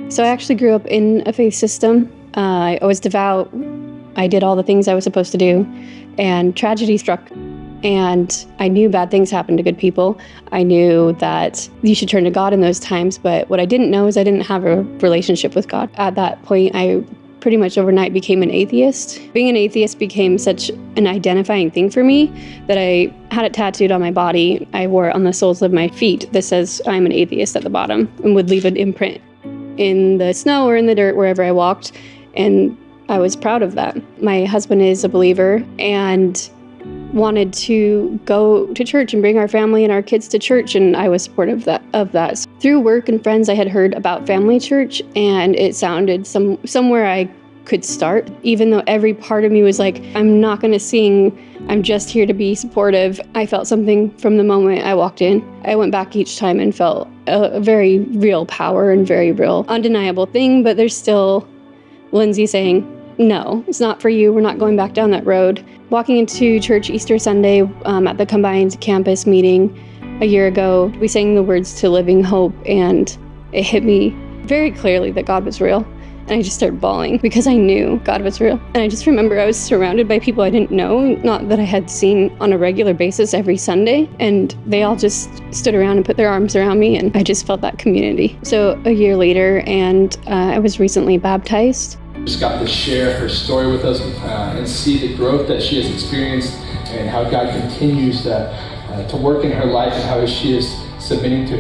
So I actually grew up in a faith system. I was devout. I did all the things I was supposed to do, and tragedy struck. And I knew bad things happened to good people. I knew that you should turn to God in those times, but what I didn't know is I didn't have a relationship with God. At that point, I pretty much overnight became an atheist. Being an atheist became such an identifying thing for me that I had it tattooed on my body. I wore it on the soles of my feet that says I'm an atheist at the bottom, and would leave an imprint in the snow or in the dirt wherever I walked. And I was proud of that. My husband is a believer and wanted to go to church and bring our family and our kids to church, and I was supportive of that. So through work and friends, I had heard about family church, and it sounded somewhere I could start, even though every part of me was like, I'm not going to sing, I'm just here to be supportive. I felt something from the moment I walked in. I went back each time and felt a very real power and very real undeniable thing, but there's still Lyndsie saying, no, it's not for you. We're not going back down that road. Walking into church Easter Sunday at the combined campus meeting a year ago, we sang the words to Living Hope, and it hit me very clearly that God was real. And I just started bawling because I knew God was real. And I just remember I was surrounded by people I didn't know, not that I had seen on a regular basis every Sunday. And they all just stood around and put their arms around me, and I just felt that community. So a year later, and I was recently baptized. Just got to share her story with us and see the growth that she has experienced and how God continues to work in her life and how she is submitting to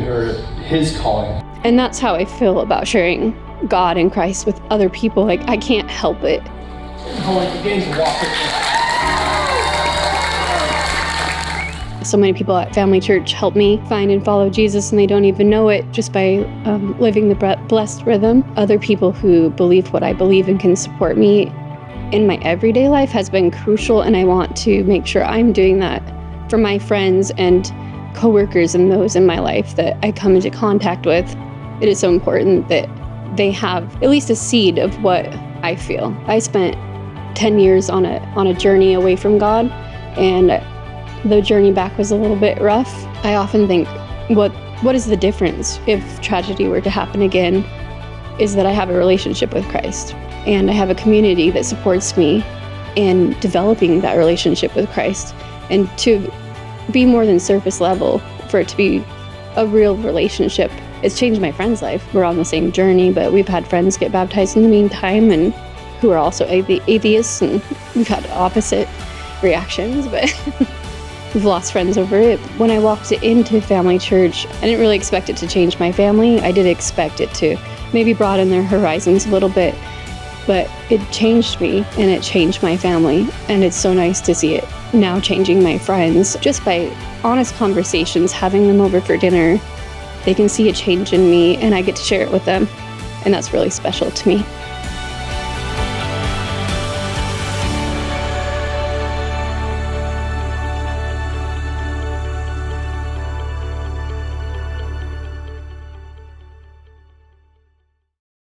his calling. And that's how I feel about sharing God and Christ with other people. Like, I can't help it. Begin to walk with me. So many people at Family Church help me find and follow Jesus, and they don't even know it just by living the blessed rhythm. Other people who believe what I believe and can support me in my everyday life has been crucial, and I want to make sure I'm doing that for my friends and coworkers and those in my life that I come into contact with. It is so important that they have at least a seed of what I feel. I spent 10 years on a journey away from God, and the journey back was a little bit rough. I often think, what is the difference if tragedy were to happen again, is that I have a relationship with Christ, and I have a community that supports me in developing that relationship with Christ, and to be more than surface level, for it to be a real relationship. It's changed my friend's life. We're on the same journey, but we've had friends get baptized in the meantime, and who are also atheists, and we've had opposite reactions, but we've lost friends over it. When I walked into Family Church, I didn't really expect it to change my family. I did expect it to maybe broaden their horizons a little bit, but it changed me, and it changed my family. And it's so nice to see it now changing my friends. Just by honest conversations, having them over for dinner, they can see a change in me, and I get to share it with them. And that's really special to me.